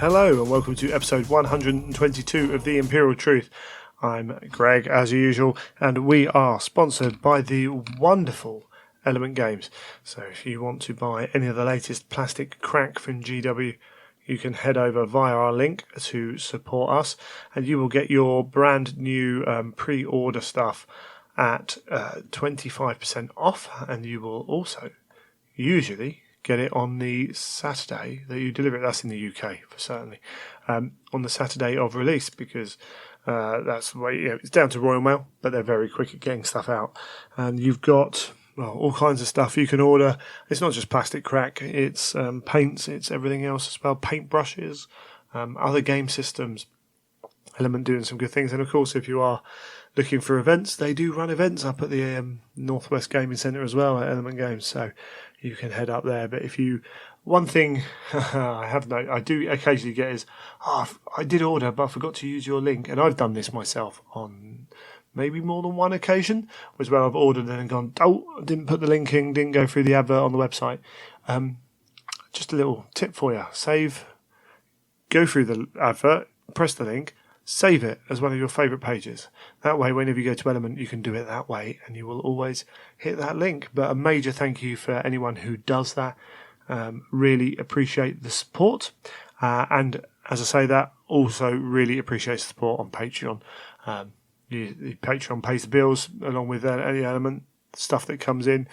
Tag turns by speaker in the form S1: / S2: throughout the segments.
S1: Hello and welcome to episode 122 of The Imperial Truth. I'm Greg, as usual, and we are sponsored by the wonderful Element Games. So if you want to buy any of the latest plastic crack from GW, you can head over via our link to support us, and you will get your brand new pre-order stuff at 25% off, and you will also usually get it on the Saturday that you deliver it. That's in the UK for certainly. On the Saturday of release, because that's the way, it's down to Royal Mail, but they're very quick at getting stuff out. And you've got all kinds of stuff you can order. It's not just plastic crack, it's paints, it's everything else as well, paint brushes, other game systems. Element doing some good things. And of course, if you are looking for events, they do run events up at the Northwest Gaming Centre as well at Element Games, so you can head up there. But one thing I do occasionally get is, I did order but I forgot to use your link. And I've done this myself on maybe more than one occasion, was where I've ordered and gone, I didn't put the link in, didn't go through the advert on the website. Just a little tip for you: go through the advert, press the link, save it as one of your favourite pages. That way, whenever you go to Element, you can do it that way, and you will always hit that link. But a major thank you for anyone who does that. Really appreciate the support. And as I say that, also really appreciate the support on Patreon. The Patreon pays the bills, along with any Element stuff that comes in.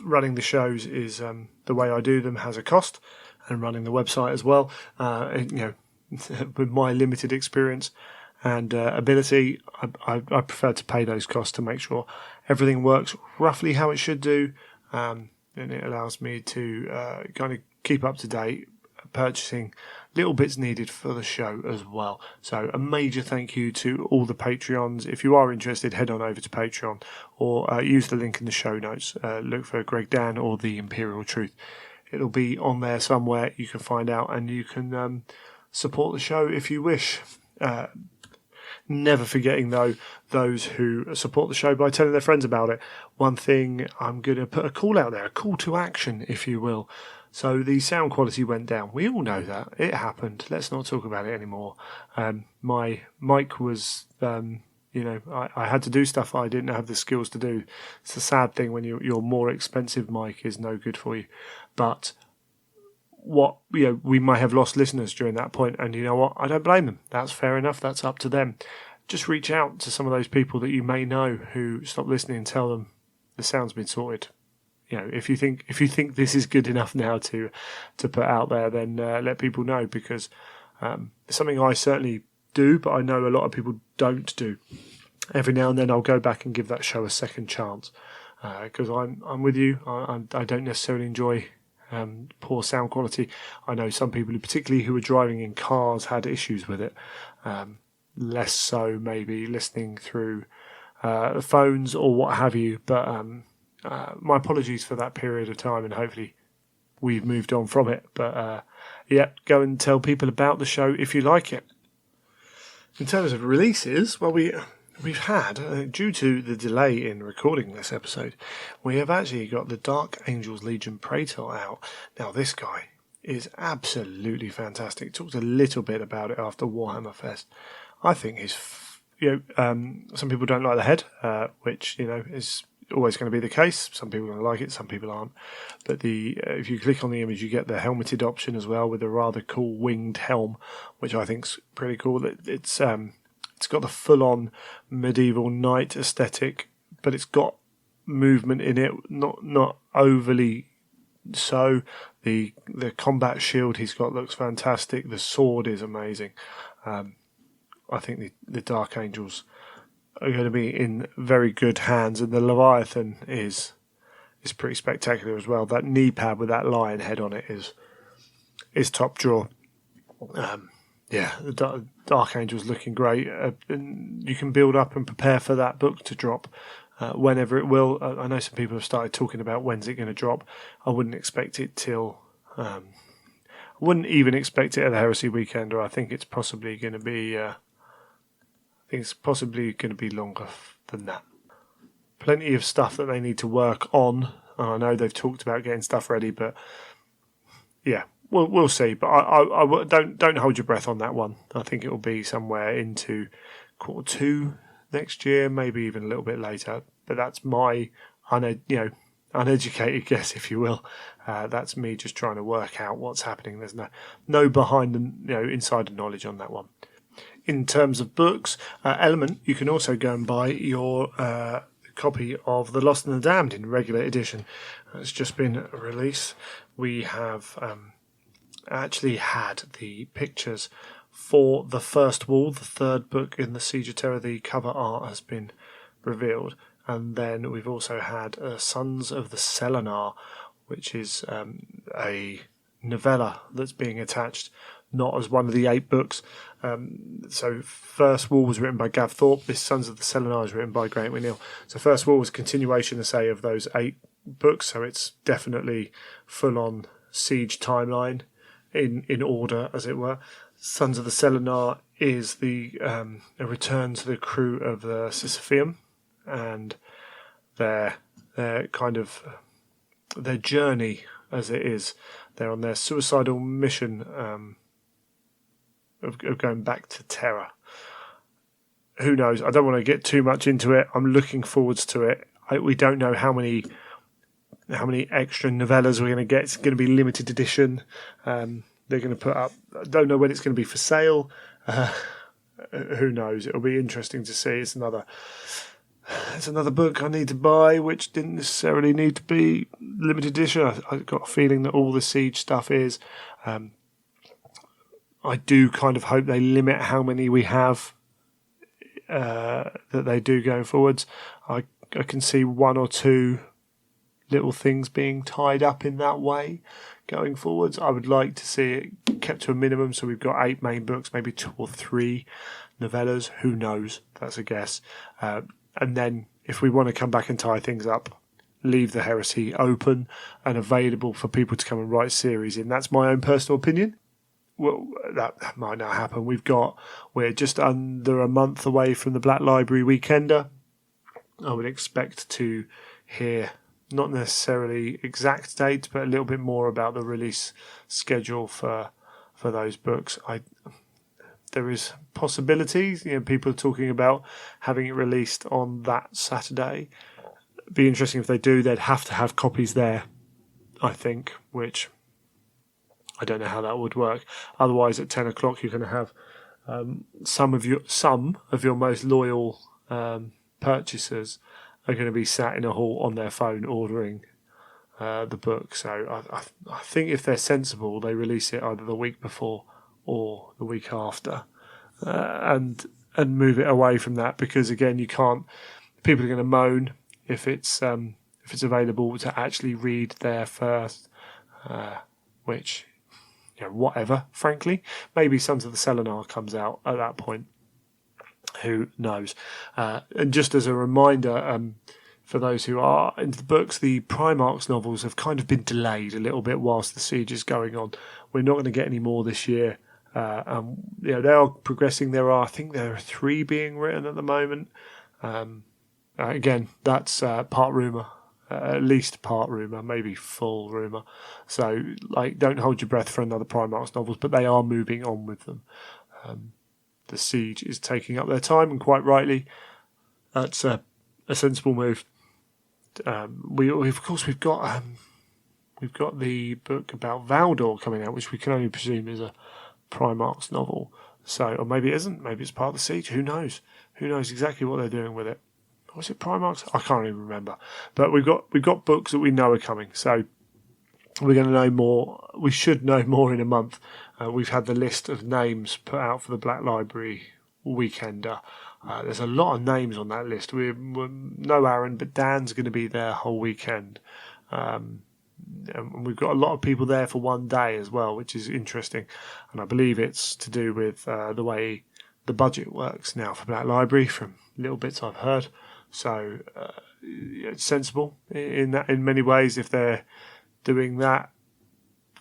S1: Running the shows is the way I do them has a cost, and running the website as well. With my limited experience and ability, I prefer to pay those costs to make sure everything works roughly how it should do, and it allows me to kind of keep up to date, purchasing little bits needed for the show as well. So a major thank you to all the Patreons. If you are interested, head on over to Patreon or use the link in the show notes. Look for Greg Dan or The Imperial Truth. It'll be on there somewhere. You can find out, and you can support the show if you wish. Never forgetting, though, those who support the show by telling their friends about it. One thing, I'm going to put a call out there, a call to action, if you will. So the sound quality went down. We all know that. It happened. Let's not talk about it anymore. My mic was, I had to do stuff I didn't have the skills to do. It's a sad thing when your more expensive mic is no good for you. But we might have lost listeners during that point, and you know what? I don't blame them. That's fair enough. That's up to them. Just reach out to some of those people that you may know who stopped listening and tell them the sound's been sorted. If you think this is good enough now to put out there, then let people know, because it's something I certainly do, but I know a lot of people don't do. Every now and then I'll go back and give that show a second chance, because I'm with you. I don't necessarily enjoy poor sound quality. I know some people, particularly who are driving in cars, had issues with it. Less so maybe listening through phones or what have you. But my apologies for that period of time, and hopefully we've moved on from it. But go and tell people about the show if you like it. In terms of releases, well, we've had, due to the delay in recording this episode, we have actually got the Dark Angels Legion Praetor out. Now, this guy is absolutely fantastic. Talked a little bit about it after Warhammer Fest. I think he's, some people don't like the head, which, is always going to be the case. Some people are going to like it, some people aren't. But if you click on the image, you get the helmeted option as well, with a rather cool winged helm, which I think's pretty cool. It's got the full-on medieval knight aesthetic, but it's got movement in it, not overly so. The combat shield he's got looks fantastic. The sword is amazing. I think the Dark Angels are going to be in very good hands, and the Leviathan is pretty spectacular as well. That knee pad with that lion head on it is top draw. The Dark Angel's looking great. And you can build up and prepare for that book to drop whenever it will. I know some people have started talking about when's it going to drop. I wouldn't expect it till... I wouldn't even expect it at the Heresy Weekend, or I think it's possibly going to be... longer than that. Plenty of stuff that they need to work on. And I know they've talked about getting stuff ready, but we'll see. But don't hold your breath on that one. I think it will be somewhere into Q2 next year, maybe even a little bit later. But that's my uneducated guess, if you will. That's me just trying to work out what's happening. There's no behind the insider knowledge on that one. In terms of books, Element, you can also go and buy your copy of The Lost and the Damned in regular edition. It's just been released. We have actually had the pictures for The First Wall, the third book in the Siege of Terror. The cover art has been revealed. And then we've also had Sons of the Selenar, which is a novella that's being attached, not as one of the 8 books. So First Wall was written by Gav Thorpe. This Sons of the Selenar is written by Grant McNeil. So First Wall was a continuation, of those 8 books. So it's definitely full-on Siege timeline in order, as it were. Sons of the Selenar is a return to the crew of the Sisypheum and their journey, as it is. They're on their suicidal mission of going back to Terra. Who knows? I don't want to get too much into it. I'm looking forwards to it. We don't know how many extra novellas we're going to get. It's going to be limited edition. They're going to put up. I don't know when it's going to be for sale. Who knows? It'll be interesting to see. It's another book I need to buy, which didn't necessarily need to be limited edition. I got a feeling that all the Siege stuff is. I do kind of hope they limit how many we have that they do going forwards. I can see 1 or 2 little things being tied up in that way going forwards. I would like to see it kept to a minimum, so we've got 8 main books, maybe 2 or 3 novellas. Who knows? That's a guess. And then if we want to come back and tie things up, leave the Heresy open and available for people to come and write series in. That's my own personal opinion. Well, that might not happen. We're just under a month away from the Black Library Weekender. I would expect to hear not necessarily exact dates, but a little bit more about the release schedule for those books. There is possibilities. People are talking about having it released on that Saturday. It'd be interesting if they do. They'd have to have copies there, I think, which I don't know how that would work. Otherwise, at 10 o'clock, you're going to have some of your most loyal purchasers are going to be sat in a hall on their phone ordering the book. So I think if they're sensible, they release it either the week before or the week after, and move it away from that, because again, you can't. People are going to moan if it's available to actually read there first, which whatever. Frankly, maybe Sons of the Selenar comes out at that point. Who knows? And just as a reminder, for those who are into the books, the Primarch's novels have kind of been delayed a little bit whilst the siege is going on. We're not going to get any more this year. They are progressing. I think there are 3 being written at the moment. Again, that's part rumour, at least part rumour, maybe full rumour. So, don't hold your breath for another Primarch's novels, but they are moving on with them. The siege is taking up their time, and quite rightly. That's a sensible move. We've got the book about Valdor coming out, which we can only presume is a Primarch's novel. So, or maybe it isn't. Maybe it's part of the siege. Who knows? Who knows exactly what they're doing with it? Was it Primarch's? I can't even remember. But we've got books that we know are coming. So we're going to know more. We should know more in a month. We've had the list of names put out for the Black Library Weekender. There's a lot of names on that list. We're no Aaron, but Dan's going to be there whole weekend. And we've got a lot of people there for one day as well, which is interesting. And I believe it's to do with the way the budget works now for Black Library, from little bits I've heard. So it's sensible in many ways if they're doing that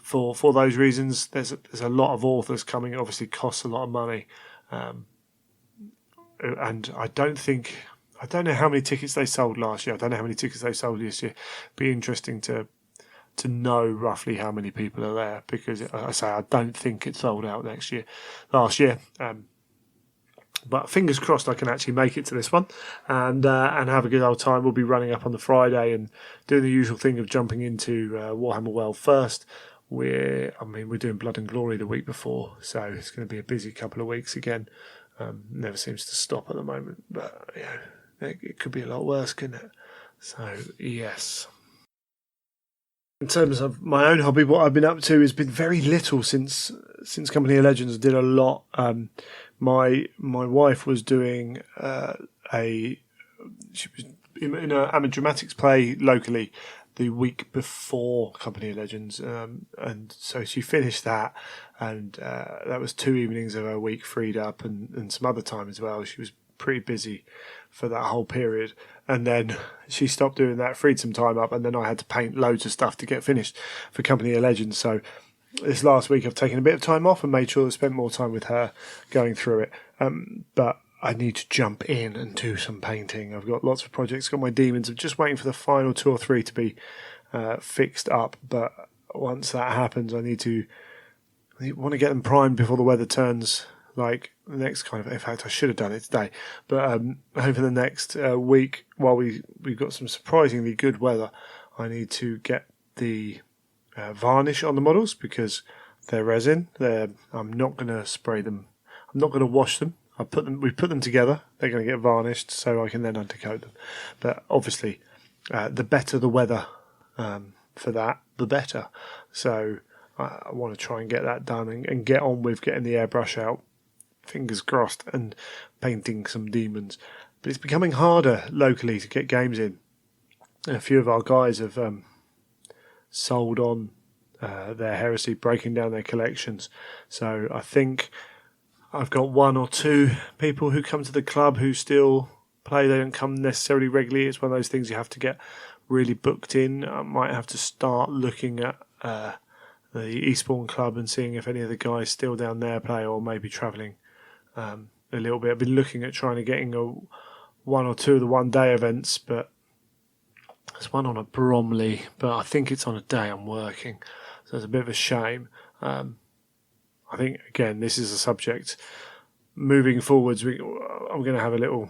S1: for those reasons. There's a lot of authors coming. It obviously costs a lot of money, and I don't know how many tickets they sold last year. I don't know how many tickets they sold this year. Be interesting to to know roughly how many people are there, because I don't think it sold out last year. But fingers crossed I can actually make it to this one and have a good old time. We'll be running up on the Friday and doing the usual thing of jumping into Warhammer World first. We're doing Blood and Glory the week before, so it's going to be a busy couple of weeks again. Never seems to stop at the moment, but it could be a lot worse, couldn't it? So yes. In terms of my own hobby, what I've been up to has been very little since Company of Legends. I did a lot. My wife was doing she was in an amateur dramatics play locally the week before Company of Legends, and so she finished that, and that was 2 evenings of her week freed up, and some other time as well. She was pretty busy for that whole period, and then she stopped doing that, freed some time up, and then I had to paint loads of stuff to get finished for Company of Legends. So this last week I've taken a bit of time off and made sure I spent more time with her going through it. But I need to jump in and do some painting. I've got lots of projects, got my demons. I'm just waiting for the final 2 or 3 to be fixed up. But once that happens, I want to get them primed before the weather turns like the next kind of... In fact, I should have done it today. But over the next week, while we've got some surprisingly good weather, I need to get the varnish on the models, because they're resin. I'm not going to spray them. I'm not going to wash them. We put them together. They're going to get varnished, so I can then undercoat them. But obviously, the better the weather for that, the better. So I want to try and get that done and get on with getting the airbrush out, fingers crossed, and painting some demons. But it's becoming harder locally to get games in. A few of our guys have sold on their heresy, breaking down their collections. So I think I've got 1 or 2 people who come to the club who still play. They don't come necessarily regularly. It's one of those things you have to get really booked in. I might have to start looking at the Eastbourne club and seeing if any of the guys still down there play, or maybe travelling a little bit. I've been looking at trying to getting 1 or 2 of the one-day events, but there's one on at Bromley, but I think it's on a day I'm working, so it's a bit of a shame. I think, again, this is a subject moving forwards I'm going to have a little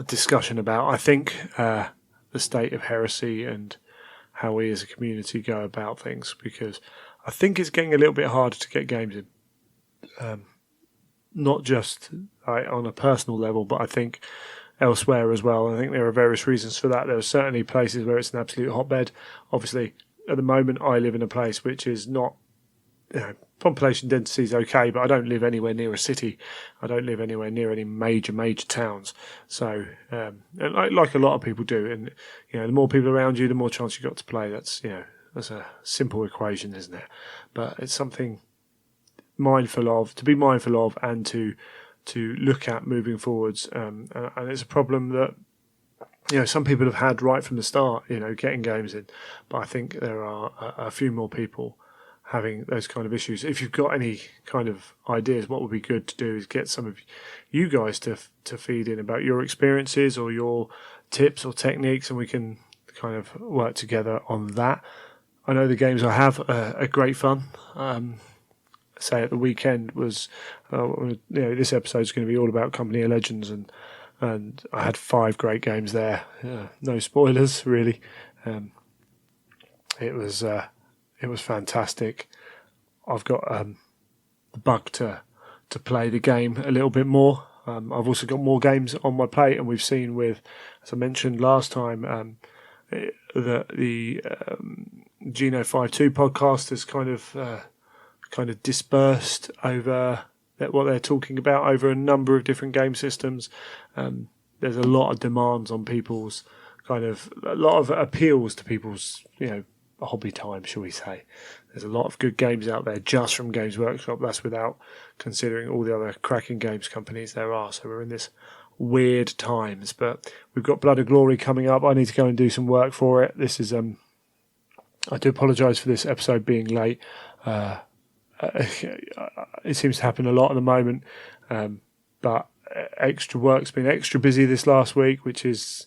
S1: discussion about. I think the state of heresy and how we as a community go about things, because I think it's getting a little bit harder to get games in. Not just on a personal level, but I think elsewhere as well. I think there are various reasons for that. There are certainly places where it's an absolute hotbed. Obviously, at the moment, I live in a place which is not... population density is okay, but I don't live anywhere near a city. I don't live anywhere near any major towns. So, and like a lot of people do, and the more people around you, the more chance you got to play. That's a simple equation, isn't it? But it's something to be mindful of, and to look at moving forwards. And it's a problem that some people have had right from the start. Getting games in, but I think there are a few more people having those kind of issues. If you've got any kind of ideas, what would be good to do is get some of you guys to feed in about your experiences or your tips or techniques, and we can kind of work together on that. I know the games I have are great fun. Say at the weekend was, this episode is going to be all about Company of Legends, and I had 5 great games there. No spoilers, really. It was fantastic. I've got the bug to play the game a little bit more. I've also got more games on my plate, and we've seen with, as I mentioned last time, the Geno 5.2 podcast has kind of dispersed over what they're talking about over a number of different game systems. There's a lot of demands on people's a lot of appeals to people's hobby time, shall we say. There's a lot of good games out there just from Games Workshop. That's without considering all the other cracking games companies there are. So we're in this weird times, but we've got Blood and Glory coming up. I need to go and do some work for it. This is I do apologise for this episode being late. It seems to happen a lot at the moment, but extra work's been extra busy this last week, which is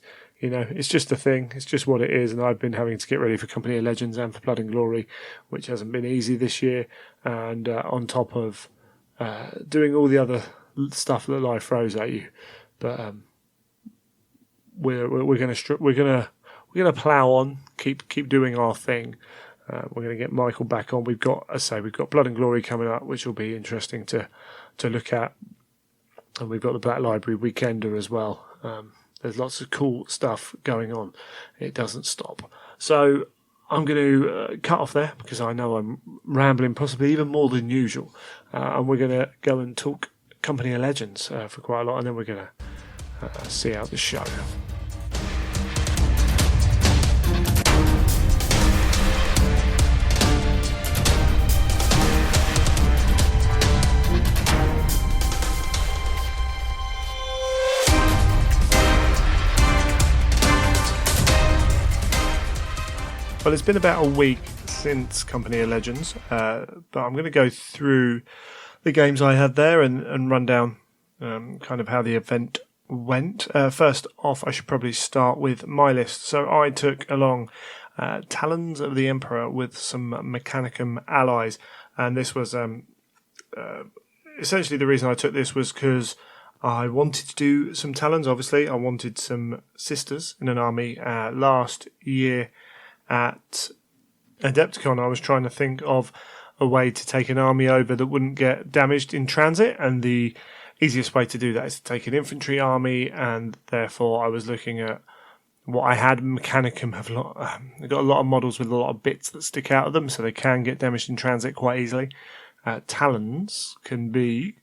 S1: it's just a thing. It's just what it is. And I've been having to get ready for Company of Legends and for Blood and Glory, which hasn't been easy this year. And on top of doing all the other stuff that life throws at you, but we're gonna plow on, keep doing our thing. We're going to get Michael back on. We've got Blood and Glory coming up, which will be interesting to look at. And we've got the Black Library Weekender as well. There's lots of cool stuff going on. It doesn't stop. So I'm going to cut off there because I know I'm rambling possibly even more than usual. And we're going to go and talk Company of Legends for quite a lot. And then we're going to see out the show. Well, it's been about a week since Company of Legends, but I'm going to go through the games I had there and run down kind of how the event went. First off, I should probably start with my list. So I took along Talons of the Emperor with some Mechanicum allies, and this was essentially the reason I took this was because I wanted to do some Talons, obviously. I wanted some sisters in an army last year. At Adepticon, I was trying to think of a way to take an army over that wouldn't get damaged in transit, and the easiest way to do that is to take an infantry army, and therefore I was looking at what I had. Mechanicum they've got a lot of models with a lot of bits that stick out of them, so they can get damaged in transit quite easily. Talons can be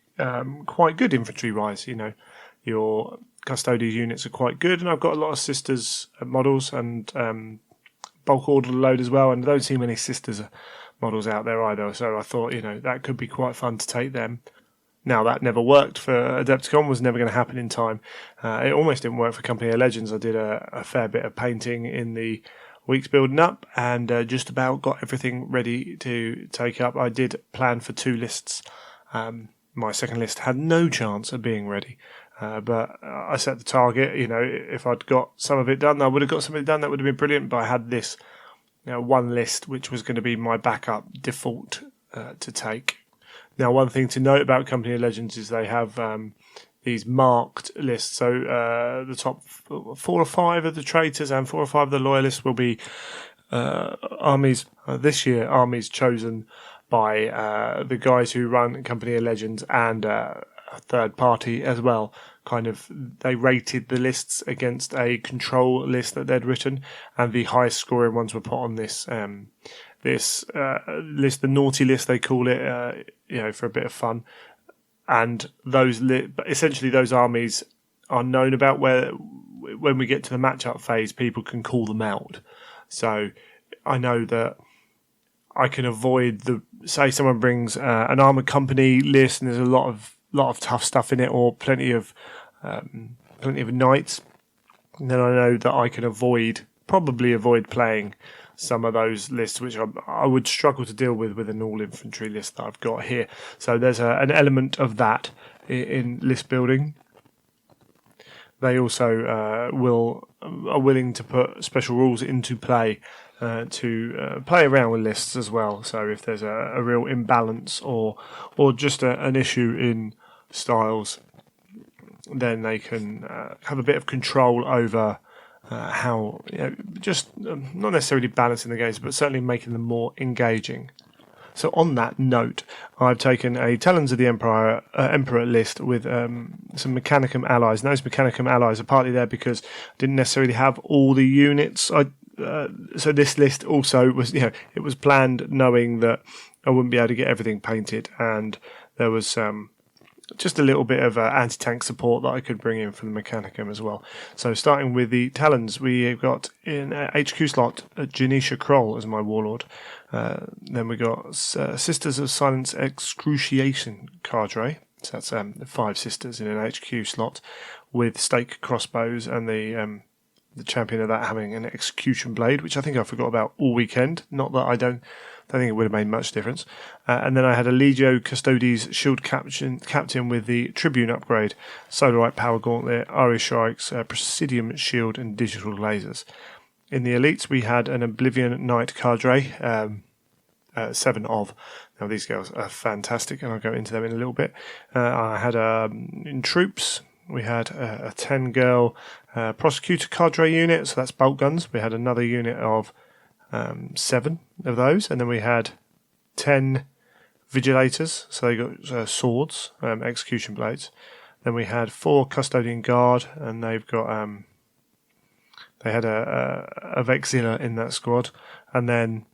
S1: quite good infantry-wise, your custodial units are quite good, and I've got a lot of sisters models and bulk order load as well, and I don't see many sisters models out there either, so I thought that could be quite fun to take them. Now that never worked for Adepticon, was never going to happen in time. It almost didn't work for Company of Legends. I did a fair bit of painting in the weeks building up and just about got everything ready to take up. I did plan for 2 lists. My second list had no chance of being ready. But I set the target, if I'd got some of it done, I would have got some of it done. That would have been brilliant. But I had this one list, which was going to be my backup default to take. Now, one thing to note about Company of Legends is they have these marked lists. So the top 4 or 5 of the traitors and 4 or 5 of the loyalists will be armies. This year, armies chosen by the guys who run Company of Legends and a third party as well. They rated the lists against a control list that they'd written, and the highest scoring ones were put on this list, the naughty list they call it, for a bit of fun. And essentially those armies are known about where when we get to the matchup phase, people can call them out. So I know that I can avoid say someone brings an armored company list and there's a lot of tough stuff in it, or plenty of knights, then I know that I can probably avoid playing some of those lists, which I would struggle to deal with an all infantry list that I've got here. So there's an element of that in list building. They also are willing to put special rules into play to play around with lists as well. So if there's a real imbalance or just an issue in styles, then they can have a bit of control over how, just not necessarily balancing the games, but certainly making them more engaging. So on that note, I've taken a Talons of the Emperor list with some Mechanicum allies. And those Mechanicum allies are partly there because I didn't necessarily have all the units. So this list also was, it was planned knowing that I wouldn't be able to get everything painted, and there was just a little bit of anti-tank support that I could bring in from the Mechanicum as well. So starting with the Talons, we've got in HQ slot Janisha Kroll as my warlord. Then we got Sisters of Silence Excruciation cadre. So that's 5 sisters in an HQ slot with stake crossbows, and the champion of that having an execution blade, which I think I forgot about all weekend. Not that I don't don't think it would have made much difference. And then I had a Legio Custodes Shield Captain with the Tribune upgrade, Solarite Power Gauntlet, Aria Strikes, Presidium Shield, and Digital Lasers. In the Elites, we had an Oblivion Knight Cadre, 7 of. Now, these girls are fantastic, and I'll go into them in a little bit. I had, in Troops, we had a 10-girl Prosecutor Cadre unit, so that's bolt guns. We had another unit of 7 of those, and then we had 10 Vigilators, so they got swords, execution blades. Then we had 4 Custodian Guard, and they've got they had a Vexilla in that squad, and then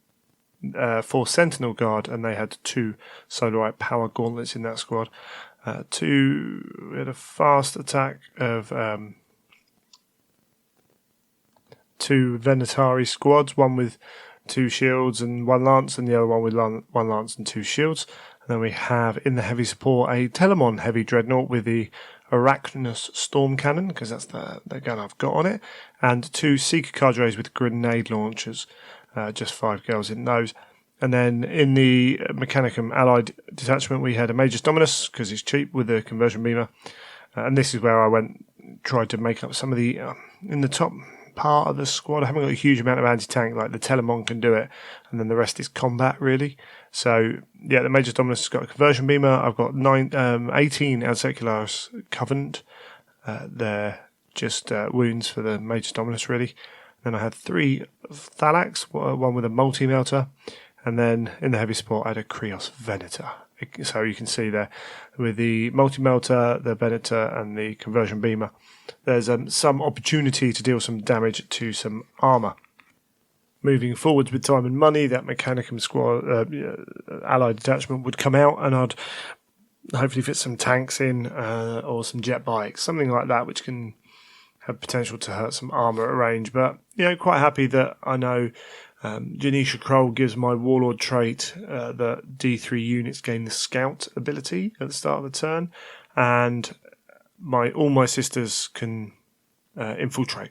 S1: 4 Sentinel Guard, and they had 2 Solarite Power Gauntlets in that squad. We had a fast attack of 2 Venatari squads, one with 2 shields and 1 lance, and the other one with 1 lance and 2 shields. And then we have in the heavy support a Telemon heavy dreadnought with the Arachnus Storm Cannon, because that's the gun I've got on it, and 2 Seeker Cadres with grenade launchers, just 5 girls in those. And then in the Mechanicum Allied detachment, we had a Magus Dominus, because it's cheap, with the conversion beamer. And this is where I tried to make up some of the, in the top part of the squad, I haven't got a huge amount of anti-tank, like the Telemon can do it, and then the rest is combat, really. So, yeah, the Magus Dominus has got a conversion beamer. I've got 18 Adsecularis Covenant. They're just wounds for the Magus Dominus, really. Then I had 3 Thalax, one with a multi-melter. And then in the heavy support, I had a Krios Venator. So you can see there with the multi-melter, the Venator, and the conversion beamer, there's some opportunity to deal some damage to some armour. Moving forwards with time and money, that Mechanicum squad, allied detachment would come out, and I'd hopefully fit some tanks in or some jet bikes, something like that, which can have potential to hurt some armour at range. But, quite happy that I know Janisha Kroll gives my Warlord trait that D3 units gain the Scout ability at the start of the turn, and all my sisters can infiltrate.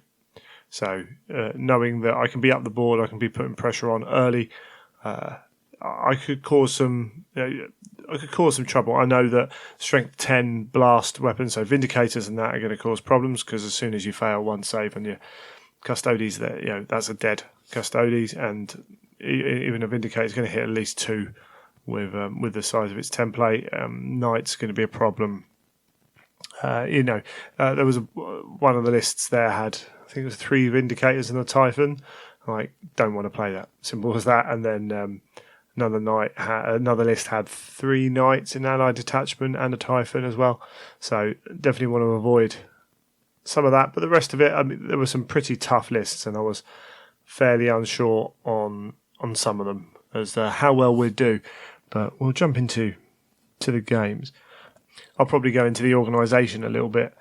S1: So knowing that I can be up the board, I can be putting pressure on early, I could cause some trouble. I know that strength 10 blast weapons, so Vindicators and that, are going to cause problems, because as soon as you fail one save on your Custodes, that's a dead Custodes, and even a Vindicator is going to hit at least 2 with the size of its template. Knight's going to be a problem. There was one of the lists there had, I think it was 3 Vindicators and a Typhon. I don't want to play that. Simple as that. And then another list had 3 Knights in allied detachment and a Typhon as well. So definitely want to avoid some of that. But the rest of it, there were some pretty tough lists, and I was fairly unsure on some of them as to how well we'd do. But we'll jump into the games. I'll probably go into the organisation a little bit.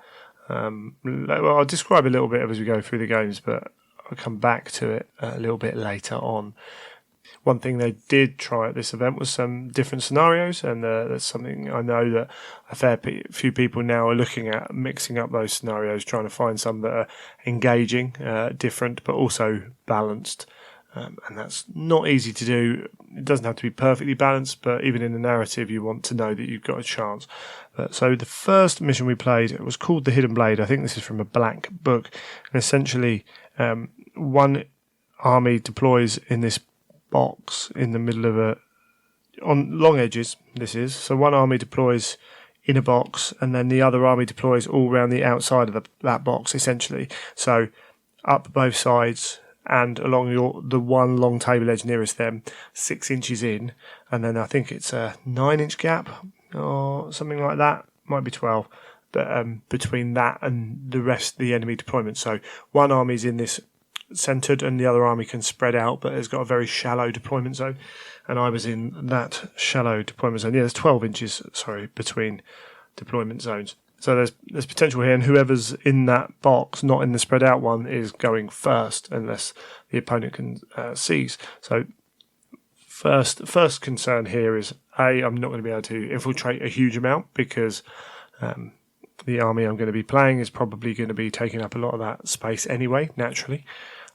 S1: I'll describe a little bit as we go through the games, but I'll come back to it a little bit later on. One thing they did try at this event was some different scenarios, and that's something I know that a fair few people now are looking at, mixing up those scenarios, trying to find some that are engaging, different, but also balanced. And that's not easy to do. It doesn't have to be perfectly balanced, but even in the narrative, you want to know that you've got a chance. So the first mission we played, it was called The Hidden Blade. I think this is from a black book. And essentially, one army deploys in this box in the middle of on long edges, this is. So one army deploys in a box, and then the other army deploys all around the outside of that box, essentially. So up both sides, and along the one long table edge nearest them, 6 inches in, and then I think it's a 9-inch gap or something like that, might be 12, but between that and the rest of the enemy deployment. So one army's in this centred, and the other army can spread out, but it's got a very shallow deployment zone, and I was in that shallow deployment zone. Yeah, there's 12 inches, between deployment zones. So there's potential here, and whoever's in that box, not in the spread out one, is going first unless the opponent can seize. So first concern here is, I'm not going to be able to infiltrate a huge amount, because the army I'm going to be playing is probably going to be taking up a lot of that space anyway, naturally.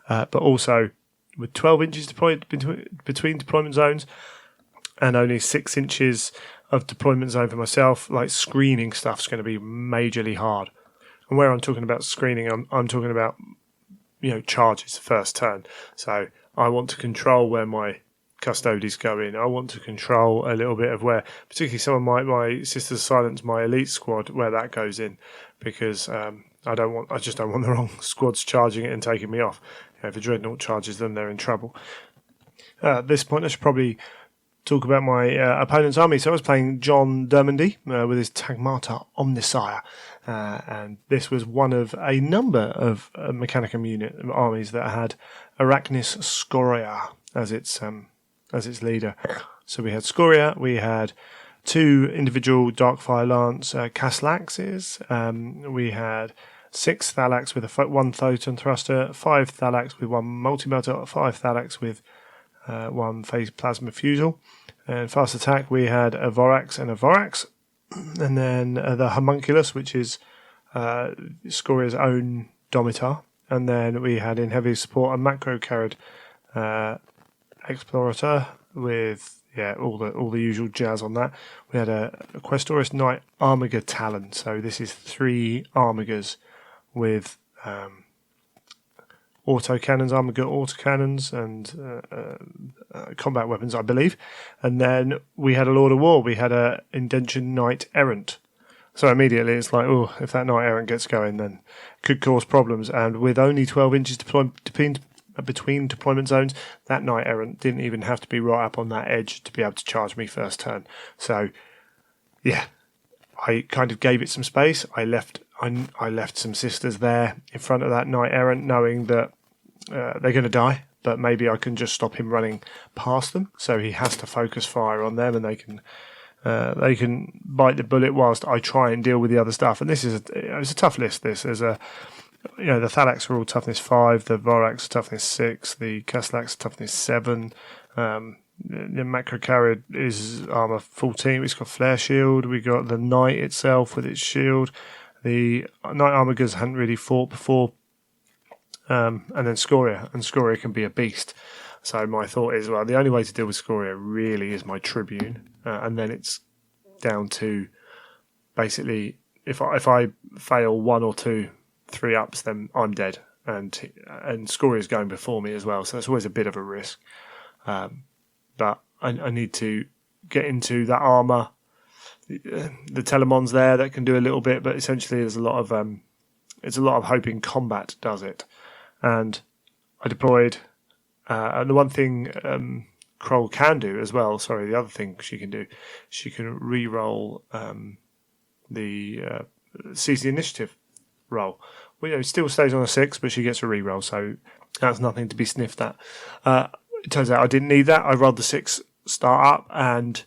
S1: But also, with 12 inches deployed between deployment zones, and only 6 inches of deployment zone for myself. Like, screening stuff's going to be majorly hard. And where I'm talking about screening, I'm talking about, charges first turn. So I want to control where my custodies go in. I want to control a little bit of where, particularly some of my Sisters of Silence, my elite squad, where that goes in, because I just don't want the wrong squads charging it and taking me off. If a dreadnought charges them, they're in trouble. At this point, I should probably talk about my opponent's army. So I was playing John Dermondy with his Tagmata Omnisire, and this was one of a number of Mechanicum unit armies that had Arachnis Scoria as its leader. So we had Scoria, we had 2 individual Darkfire Lance Caslaxes, we had 6 Thalax with 1 Thoton Thruster, 5 Thalax with 1 Multi-Melter, 5 Thalax with 1 Phase Plasma Fusel. And fast attack, we had a Vorax and a Vorax. And then the Homunculus, which is Scoria's own Domitar. And then we had in heavy support a Macro Carried Explorator with all the usual jazz on that. We had a Questoris Knight Armiger Talon. So this is 3 Armigers with autocannons, Armiger autocannons, and combat weapons, I believe. And then we had a Lord of War. We had a Indentured Knight Errant. So immediately it's like, oh, if that Knight Errant gets going, then it could cause problems. And with only 12 inches between deployment zones, that Knight Errant didn't even have to be right up on that edge to be able to charge me first turn. So, yeah, I kind of gave it some space. I left some sisters there in front of that Knight Errant, knowing that they're going to die, but maybe I can just stop him running past them. So he has to focus fire on them, and they can bite the bullet whilst I try and deal with the other stuff. And it's a tough list. This is the Thalax are all toughness 5, the Vorax are toughness 6, the Caslax are toughness 7. The Macro Carried is armor 14. It's got Flare Shield. We got the Knight itself with its shield. The Knight Armigers hadn't really fought before. And then Scoria. And Scoria can be a beast. So my thought is, well, the only way to deal with Scoria really is my Tribune. And then it's down to basically, if I fail 1 or 2 3-ups, then I'm dead. And Scoria's going before me as well. So it's always a bit of a risk. But I need to get into that armour. The Telemon's there that can do a little bit, but essentially there's a lot of hoping combat does it. And I deployed, and the one thing Kroll can do as well, the other thing she can do, she can re-roll the seize the initiative roll. Well, it still stays on a 6, but she gets a re-roll, so that's nothing to be sniffed at. It turns out I didn't need that. I rolled the 6 start up, and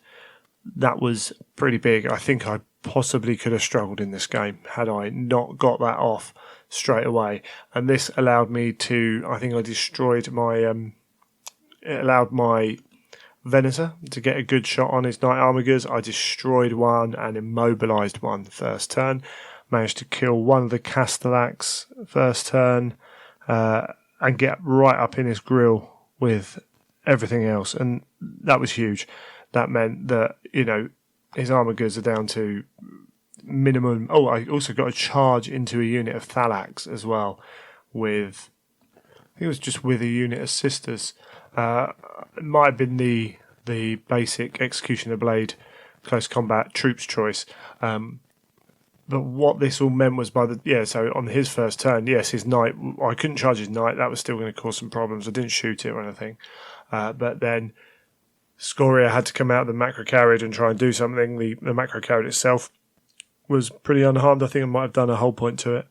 S1: that was pretty big. I think I possibly could have struggled in this game had I not got that off straight away. And this allowed me to, I think I destroyed my, it allowed my Venator to get a good shot on his Knight Armigers. I destroyed one and immobilised one first turn. Managed to kill one of the Castellax first turn and get right up in his grill with everything else. And that was huge. That meant that, his Armigers are down to minimum. Oh, I also got a charge into a unit of Thalax as well with, I think it was just with a unit of Sisters. It might have been the basic Executioner Blade close combat troops choice. But what this all meant was so on his first turn, yes, his Knight, I couldn't charge his Knight. That was still going to cause some problems. I didn't shoot it or anything. But then Scoria had to come out of the Macro Carried and try and do something. The Macro Carried itself was pretty unharmed. I think I might have done a whole point to it.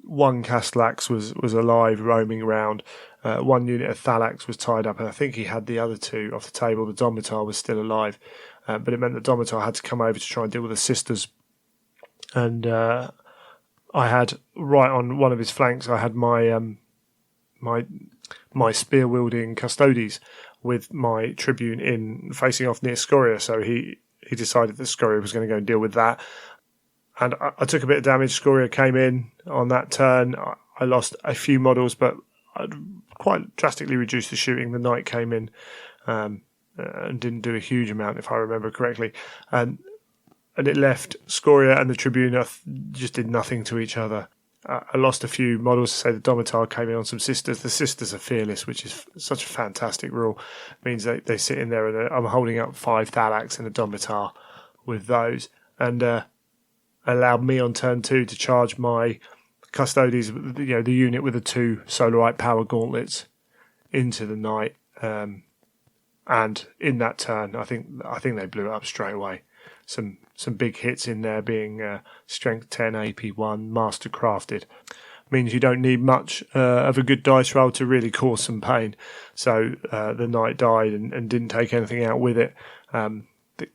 S1: One Castellax was alive, roaming around. One unit of Thalax was tied up, and I think he had the other 2 off the table. The Domitar was still alive, but it meant that Domitar had to come over to try and deal with the Sisters. And I had right on one of his flanks, I had my my spear wielding Custodes with my Tribune in facing off near Scoria. So he decided that Scoria was going to go and deal with that. And I took a bit of damage. Scoria came in on that turn. I lost a few models, but I'd quite drastically reduced the shooting. The knight came in and didn't do a huge amount, if I remember correctly, and it left Scoria and the Tribune just did nothing to each other. I lost a few models. Say the Domitar came in on some sisters. The sisters are fearless, which is such a fantastic rule. It means they sit in there, and I'm holding up 5 Thalax and a Domitar with those, and allowed me on turn 2 to charge my Custodes, the unit with the 2 Solarite power gauntlets into the knight. And in that turn, I think they blew it up straight away. Some big hits in there, being Strength 10, AP 1, Master Crafted. Means you don't need much of a good dice roll to really cause some pain. So the knight died and didn't take anything out with it. The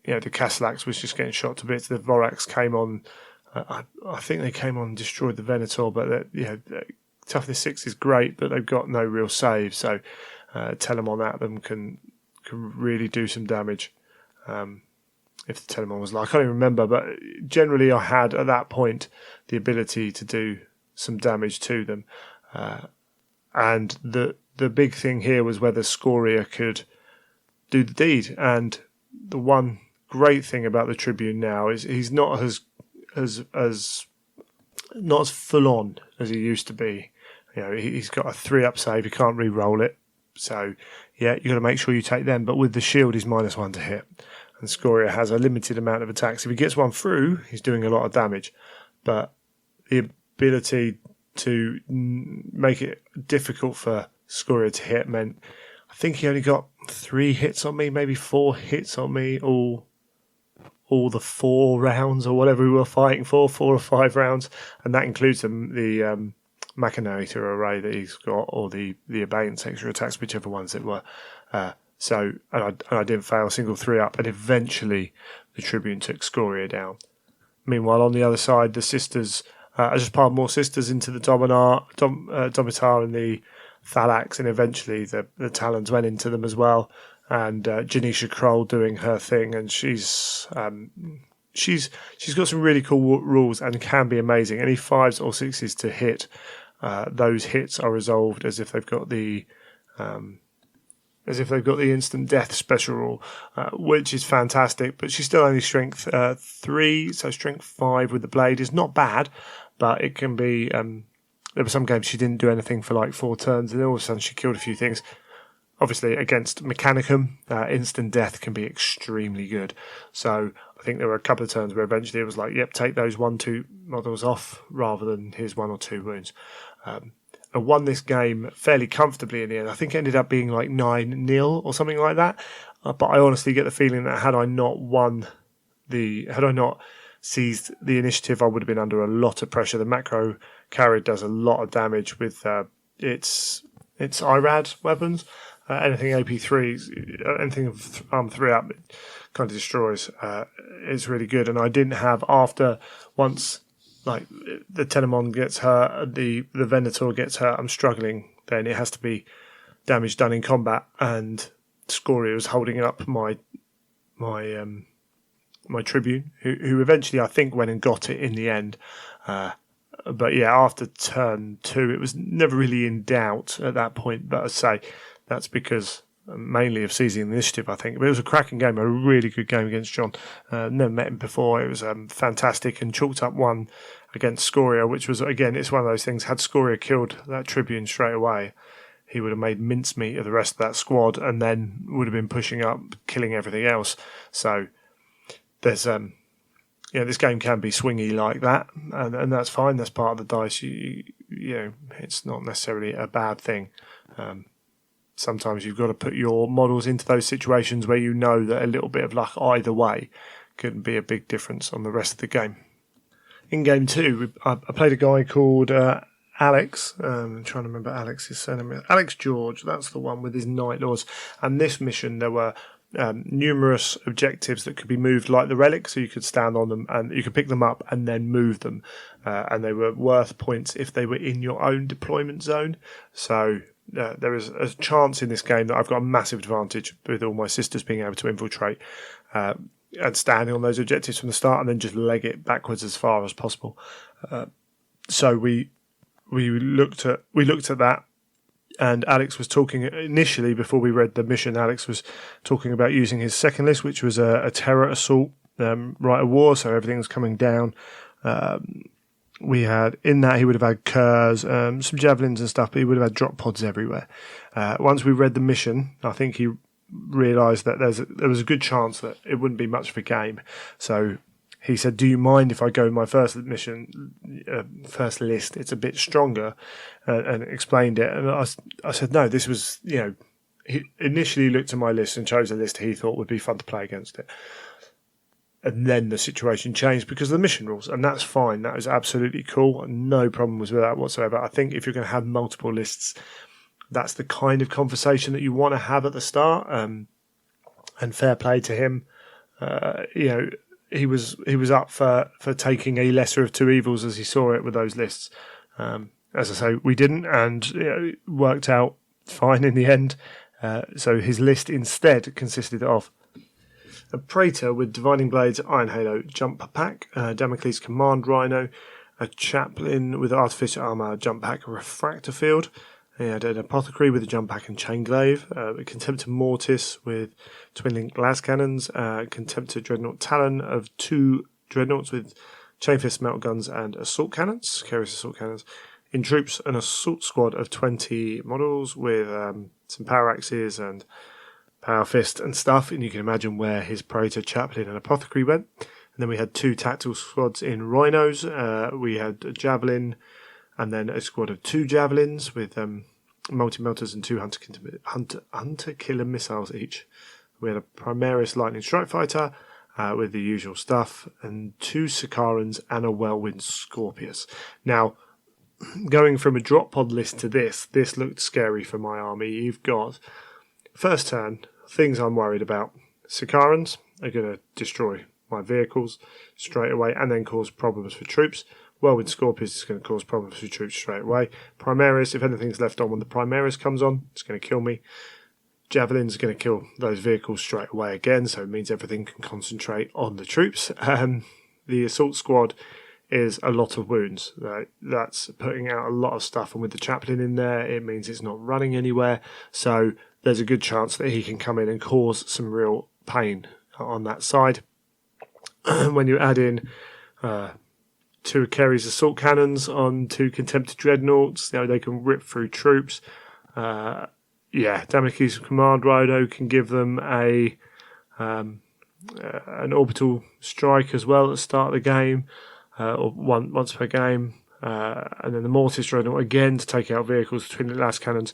S1: Castellax was just getting shot to bits. The Vorax came on. I think they came on and destroyed the Venator, but toughness 6 is great, but they've got no real save. So Telemon at them can really do some damage. If the Telemon was like, I can't even remember, but generally I had at that point the ability to do some damage to them. And the big thing here was whether Scoria could do the deed. And the one great thing about the Tribune now is he's not as full on as he used to be. He's got a 3-up save, he can't re-roll it. So yeah, you've got to make sure you take them. But with the shield, he's -1 to hit. And Scoria has a limited amount of attacks. If he gets one through, he's doing a lot of damage. But the ability to make it difficult for Scoria to hit meant I think he only got 3 hits on me, maybe 4 hits on me, all the 4 rounds or whatever we were fighting for, 4 or 5 rounds. And that includes the Machinator array that he's got, or the Abeyance extra attacks, whichever ones it were. So I didn't fail a single 3-up, and eventually the Tribune took Scoria down. Meanwhile, on the other side, the sisters, I just piled more sisters into the Domitar and the Thalax, and eventually the Talons went into them as well. And Janisha Kroll doing her thing, and she's got some really cool rules and can be amazing. Any 5s or 6s to hit, those hits are resolved as if they've got the instant death special rule, which is fantastic. But she's still only strength 3, so strength 5 with the blade is not bad, but it can be. There were some games she didn't do anything for like 4 turns, and then all of a sudden she killed a few things. Obviously, against Mechanicum, instant death can be extremely good. So I think there were a couple of turns where eventually it was like, yep, take those 1-2 models off rather than here's 1 or 2 wounds. I won this game fairly comfortably in the end. I think it ended up being like 9-0 or something like that. But I honestly get the feeling that had I not seized the initiative, I would have been under a lot of pressure. The macro carrier does a lot of damage with its IRAD weapons. Anything AP3, anything of arm 3-up, it kind of destroys. It's really good. And I didn't have, once like the Telemon gets hurt, the Venator gets hurt, I'm struggling. Then it has to be damage done in combat. And Scoria was holding up my Tribune, who eventually I think went and got it in the end. But yeah, after turn 2, it was never really in doubt at that point. But I say that's because mainly of seizing the initiative, I think. But it was a cracking game, a really good game against John. Never met him before. It was fantastic, and chalked up one against Scoria, which was, again, it's one of those things. Had Scoria killed that Tribune straight away, he would have made mincemeat of the rest of that squad, and then would have been pushing up, killing everything else. So there's this game can be swingy like that, and that's fine. That's part of the dice. It's not necessarily a bad thing. Sometimes you've got to put your models into those situations where you know that a little bit of luck either way can be a big difference on the rest of the game. In game 2, I played a guy called Alex. I'm trying to remember Alex's surname. Alex George, that's the one with his Night Lords. And this mission, there were numerous objectives that could be moved like the relic, so you could stand on them and you could pick them up and then move them. And they were worth points if they were in your own deployment zone. So there is a chance in this game that I've got a massive advantage with all my sisters being able to infiltrate and standing on those objectives from the start and then just leg it backwards as far as possible. So we looked at that, And Alex was talking initially, before we read the mission, Alex was talking about using his second list, which was a terror assault, rite of war, so everything's coming down. We had, in that, he would have had curs, some javelins and stuff, but he would have had drop pods everywhere. Once we read the mission, I think he realised that there was a good chance that it wouldn't be much of a game. So he said, do you mind if I go my first mission, first list, it's a bit stronger, and explained it. And I said, no, this was, he initially looked at my list and chose a list he thought would be fun to play against it. And then the situation changed because of the mission rules, and that's fine. That is absolutely cool. No problems with that whatsoever. I think if you're going to have multiple lists, that's the kind of conversation that you want to have at the start. And fair play to him. He was up for taking a lesser of two evils as he saw it with those lists. As I say, we didn't, and it worked out fine in the end. So his list instead consisted of a Praetor with Divining Blades, Iron Halo, Jump Pack, Damocles Command Rhino, a Chaplain with Artificial Armour, Jump Pack, Refractor Field. He had an Apothecary with a Jump Pack and Chain Glaive, a Contemptor Mortis with Twin Link Las Cannons, Contemptor Dreadnought Talon of 2 Dreadnoughts with Chain Fist Melt Guns and Assault Cannons, Carriers Assault Cannons. In troops, an Assault Squad of 20 models with some Power Axes and Power Fist and stuff, and you can imagine where his Praetor, Chaplain and Apothecary went. And then we had 2 tactical squads in Rhinos. We had a Javelin and then a squad of 2 Javelins with multi-melters and 2 hunter killer missiles each. We had a Primaris Lightning Strike Fighter with the usual stuff, and 2 Sicarans and a Whirlwind Scorpius. Now, going from a drop pod list to this looked scary for my army. You've got, first turn, things I'm worried about. Sicarans are going to destroy my vehicles straight away and then cause problems for troops. Whirlwind Scorpius is going to cause problems for troops straight away. Primaris, if anything's left on when the Primaris comes on, it's going to kill me. Javelin's going to kill those vehicles straight away again, so it means everything can concentrate on the troops. The Assault Squad is a lot of wounds. That's putting out a lot of stuff, and with the Chaplain in there, it means it's not running anywhere. So there's a good chance that he can come in and cause some real pain on that side. When you add in 2 Carries Assault Cannons on 2 Contemptor Dreadnoughts, they can rip through troops. Damocles Command Rhino can give them an orbital strike as well at the start of the game, or once per game. And then the Mortis Dreadnought again to take out vehicles between the last cannons.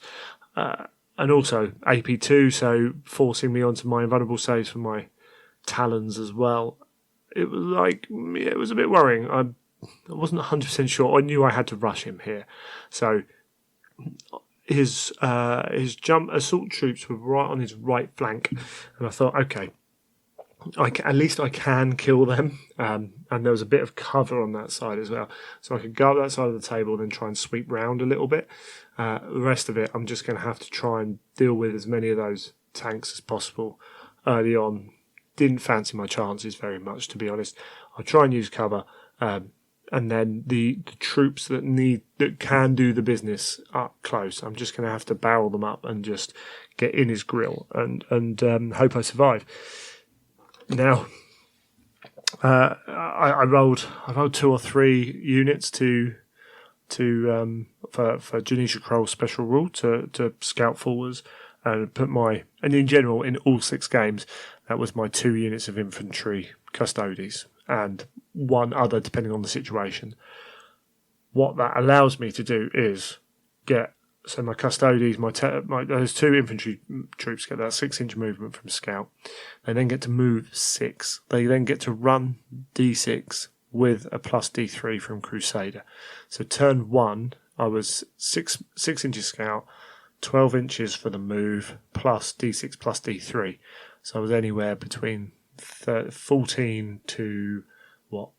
S1: And also AP2, so forcing me onto my invulnerable saves for my Talons as well. It was a bit worrying. I wasn't 100% sure. I knew I had to rush him here. So his jump assault troops were right on his right flank, and I thought, okay, at least I can kill them. And there was a bit of cover on that side as well, so I could go up that side of the table and then try and sweep round a little bit. The rest of it, I'm just going to have to try and deal with as many of those tanks as possible early on. Didn't fancy my chances very much, to be honest. I'll try and use cover, and then the troops that can do the business up close, I'm just going to have to barrel them up and just get in his grill and hope I survive. Now, I rolled 2 or 3 units for Janisha Kroll's special rule to scout forwards and and in general in all 6 games that was my 2 units of infantry custodes and 1 other depending on the situation. What that allows me to do is my custodes, those 2 infantry troops get that 6-inch movement from scout. They then get to move 6. They then get to run D6 with a plus D3 from Crusader. So turn 1, I was 6 inches scout, 12 inches for the move, plus D6 plus D3. So I was anywhere between 14 to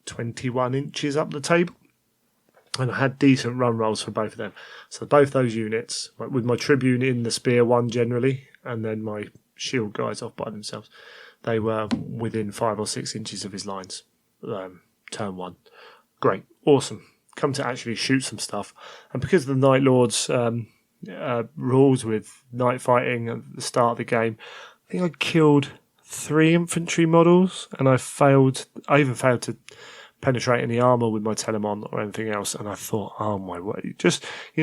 S1: 21 inches up the table. And I had decent run rolls for both of them. So both those units, with my Tribune in the Spear 1 generally, and then my shield guys off by themselves, they were within 5 or 6 inches of his lines. Turn 1. Great. Awesome. Come to actually shoot some stuff. And because the Night Lords, rules with night fighting at the start of the game. I think I killed 3 infantry models, and I even failed to penetrate any armor with my Telemon or anything else. And I thought, oh my word,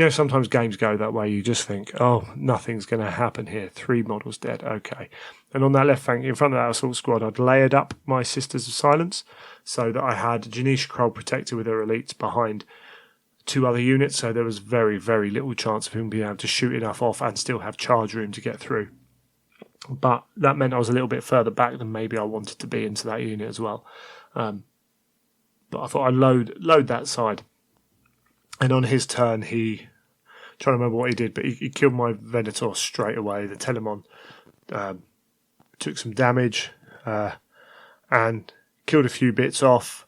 S1: sometimes games go that way. You just think, oh, nothing's going to happen here. 3 models dead. Okay. And on that left flank, in front of that assault squad, I'd layered up my Sisters of Silence so that I had Janisha Kroll protected with her elites behind 2 other units. So there was very, very little chance of him being able to shoot enough off and still have charge room to get through. But that meant I was a little bit further back than maybe I wanted to be into that unit as well. But I thought I'd load that side. And on his turn, trying to remember what he did, but he killed my Venator straight away. The Telemon took some damage and killed a few bits off.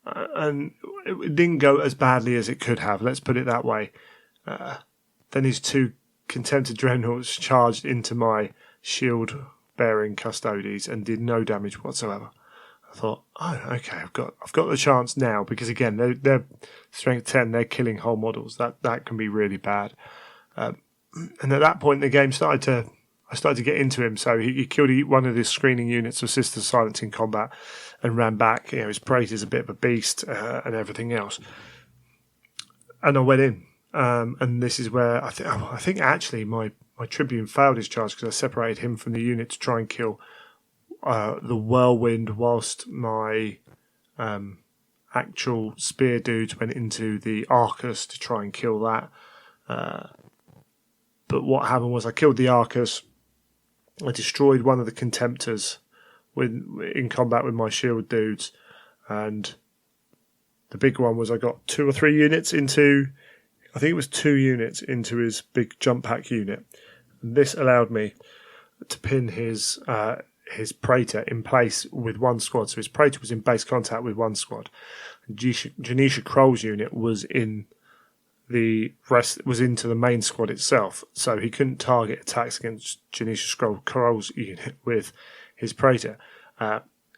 S1: And it didn't go as badly as it could have, let's put it that way. Then his 2 Contempted Dreadnoughts charged into my shield-bearing Custodes and did no damage whatsoever. I thought, oh, okay, I've got the chance now, because again, they're strength 10, they're killing whole models. That can be really bad. And at that point, the game I started to get into him. So he killed one of the screening units of Sister Silence in combat and ran back. His Praetor's a bit of a beast and everything else. And I went in, and this is where I think actually my Tribune failed his charge because I separated him from the unit to try and kill the Whirlwind, whilst my actual spear dudes went into the Arcus to try and kill that. But what happened was I killed the Arcus. I destroyed one of the Contemptors in combat with my shield dudes, and the big one was I got 2 or 3 units into. I think it was 2 units into his big jump pack unit. And this allowed me to pin his Praetor in place with 1 squad. So his Praetor was in base contact with 1 squad. Janisha Kroll's unit was into the main squad itself. So he couldn't target attacks against Janisha Kroll's unit with his Praetor.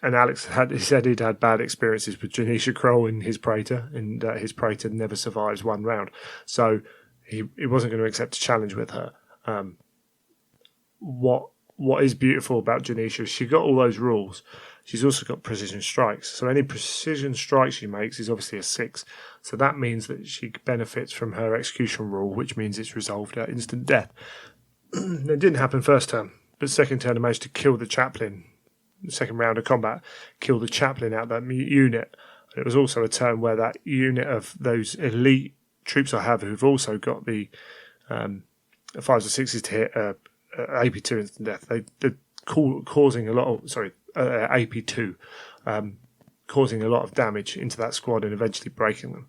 S1: And Alex said he'd had bad experiences with Janisha Kroll in his Praetor, and his Praetor never survives 1 round. So he wasn't going to accept a challenge with her. What is beautiful about Janisha is she got all those rules. She's also got precision strikes. So any precision strike she makes is obviously a 6. So that means that she benefits from her execution rule, which means it's resolved at instant death. It didn't happen first turn, but second turn I managed to kill the chaplain. The second round of combat, kill the chaplain out of that unit. And it was also a turn where that unit of those elite troops I have who've also got the 5s or 6s to hit AP2 instant death. They're causing a lot of AP2, causing a lot of damage into that squad and eventually breaking them.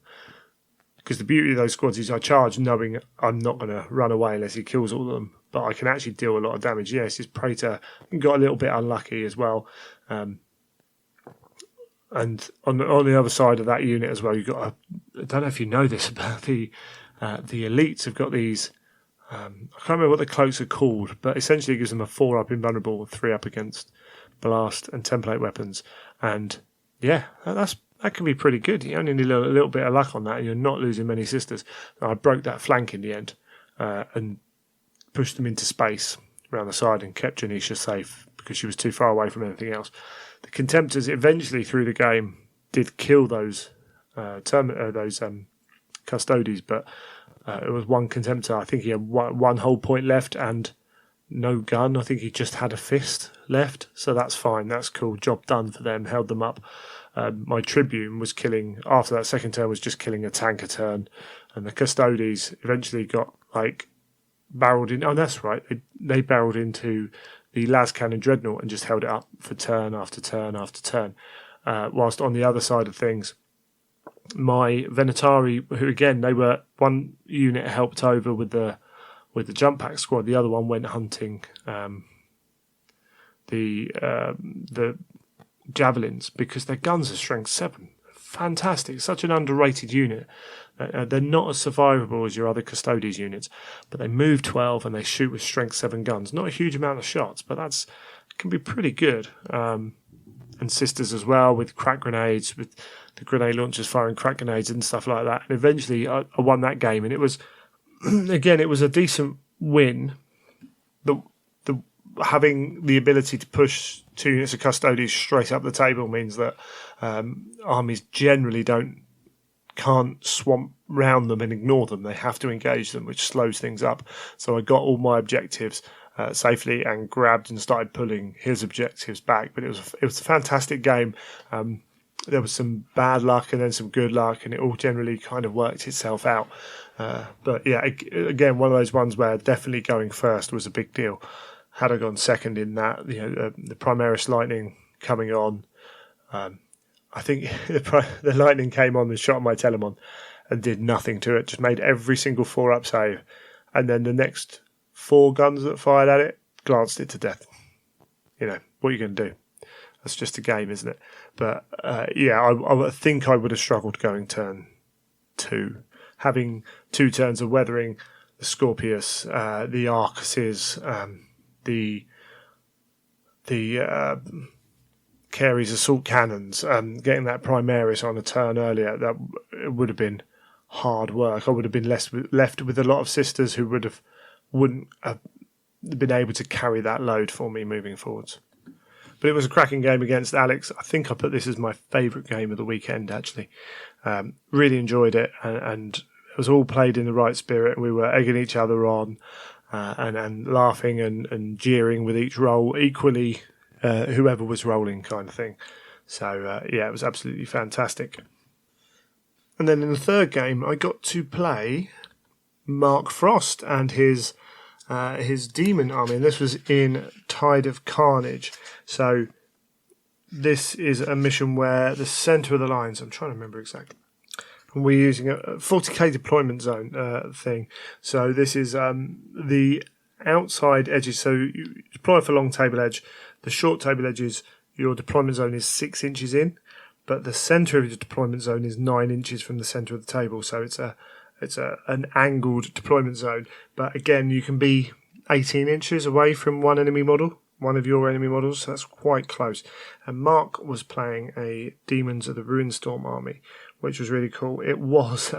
S1: Because the beauty of those squads is I charge knowing I'm not going to run away unless he kills all of them, but I can actually deal a lot of damage. Yes, his Praetor got a little bit unlucky as well. And on the other side of that unit as well, you've got I don't know if you know this about the elites have got these. I can't remember what the cloaks are called, but essentially it gives them a 4-up invulnerable, 3-up against blast and template weapons. And yeah, that can be pretty good. You only need a little bit of luck on that, and you're not losing many sisters. I broke that flank in the end and pushed them into space around the side and kept Janisha safe because she was too far away from anything else. The Contemptors eventually through the game did kill those Custodes, but it was 1 Contemptor. I think he had one whole point left and no gun. I think he just had a fist left, so that's fine. That's cool. Job done for them. Held them up. My Tribune was killing, after that second turn, was just killing a tank a turn, and the Custodes eventually got barreled in. Oh, that's right. They barreled into the las cannon dreadnought and just held it up for turn after turn after turn. Whilst on the other side of things, my Venatari, who again they were 1 unit helped over with the jump pack squad, the other one went hunting the javelins because their guns are strength 7. Fantastic, such an underrated unit. They're not as survivable as your other Custodes units, but they move 12 and they shoot with strength 7 guns. Not a huge amount of shots, but can be pretty good. And sisters as well with crack grenades, with the grenade launchers firing crack grenades and stuff like that. And eventually I won that game, and it was again, it was a decent win. The having the ability to push 2 units of custodies straight up the table means that armies generally can't swamp round them and ignore them. They have to engage them, which slows things up. So I got all my objectives safely and grabbed and started pulling his objectives back. But it was a fantastic game. There was some bad luck and then some good luck, and it all generally kind of worked itself out. But yeah, again, one of those ones where definitely going first was a big deal. Had I gone second in that, the Primaris Lightning coming on, I think the Lightning came on and shot my Telemon and did nothing to it, just made every single 4-up save. And then the next 4 guns that fired at it, glanced it to death. What are you going to do? That's just a game, isn't it? But I think I would have struggled going turn 2. Having 2 turns of weathering, the Scorpius, the Arcuses, the Carey's assault cannons, getting that Primaris on a turn earlier, that it would have been hard work. I would have been left with a lot of sisters who wouldn't have been able to carry that load for me moving forwards. But it was a cracking game against Alex. I think I put this as my favourite game of the weekend, actually. Really enjoyed it, and it was all played in the right spirit. We were egging each other on and laughing and jeering with each roll equally, whoever was rolling kind of thing. So, it was absolutely fantastic. And then in the third game, I got to play Mark Frost and his demon army, and this was in Tide of Carnage. So this is a mission where the centre of the lines, I'm trying to remember exactly, and we're using a 40k deployment zone thing. So this is the outside edges. So you deploy off a long table edge. The short table edges, your deployment zone is 6 inches in, but the centre of your deployment zone is 9 inches from the centre of the table. So it's an angled deployment zone. But again, you can be 18 inches away from one of your enemy models. So that's quite close. And Mark was playing a Demons of the Ruinstorm army, which was really cool. It was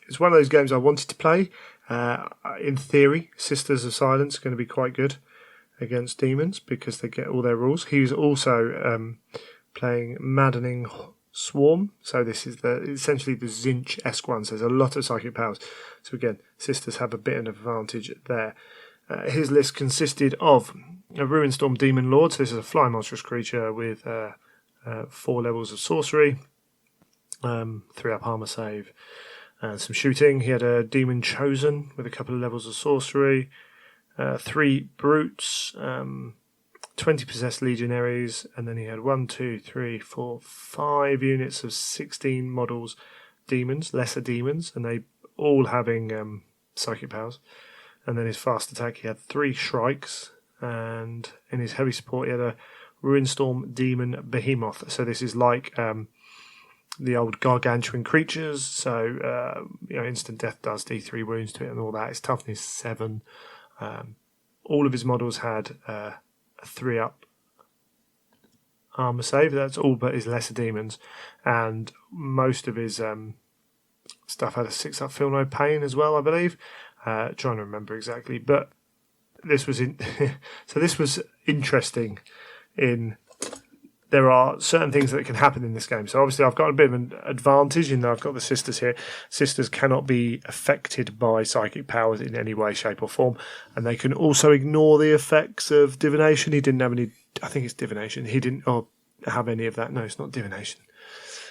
S1: it's one of those games I wanted to play. In theory, Sisters of Silence are going to be quite good against demons because they get all their rules. He was also playing Maddening Swarm, so this is essentially the Zinch-esque one, so there's a lot of psychic powers. So again, Sisters have a bit of an advantage there. His list consisted of a Ruinstorm Demon Lord, so this is a flying monstrous creature with 4 levels of sorcery, 3-up armor save, and some shooting. He had a Demon Chosen with a couple of levels of sorcery, 3 brutes, 20 possessed legionaries, and then he had 5 units of 16 models demons, lesser demons, and they all having psychic powers. And then his fast attack, he had 3 shrikes, and in his heavy support, he had a Ruinstorm Demon Behemoth. So this is like the old gargantuan creatures. So instant death does D3 wounds to it and all that. His toughness 7. All of his models had a 3-up armor save. That's all but his lesser demons, and most of his stuff had a 6-up feel no pain as well, I believe. Trying to remember exactly, but this was so this was interesting. There are certain things that can happen in this game. So obviously I've got a bit of an advantage in that I've got the Sisters here. Sisters cannot be affected by psychic powers in any way, shape or form. And they can also ignore the effects of divination. He didn't have any, I think it's divination. He didn't have any of that. No, it's not divination.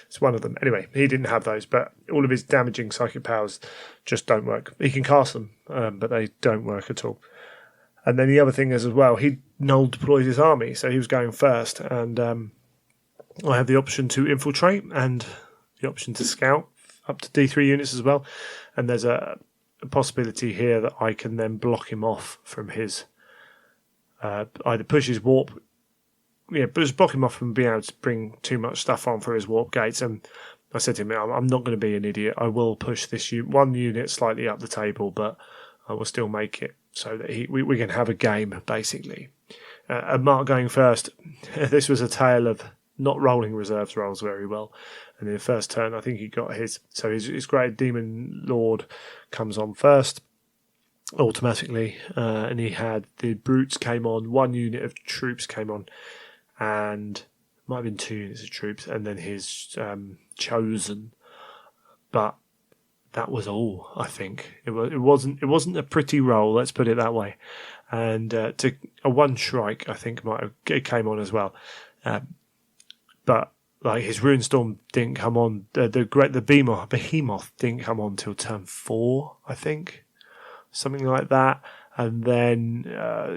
S1: It's one of them. Anyway, he didn't have those, but all of his damaging psychic powers just don't work. He can cast them, but they don't work at all. And then the other thing is as well, he null deployed his army, so he was going first, and I have the option to infiltrate and the option to scout up to D3 units as well. And there's a possibility here that I can then block him off from his either push his warp, just block him off from being able to bring too much stuff on for his warp gates. And I said to him, I'm not going to be an idiot. I will push this one unit slightly up the table, but I will still make it so that we can have a game, basically. And Mark going first, this was a tale of not rolling reserves rolls very well. And in the first turn, I think he got his great demon lord comes on first automatically, and he had the brutes came on, 1 unit of troops came on, and might have been 2 units of troops, and then his chosen. But that was all. I think it wasn't a pretty roll. Let's put it that way. And to a 1 Shrike, I think it came on as well. But like his Runestorm didn't come on. The Behemoth didn't come on till turn 4, I think, something like that. And then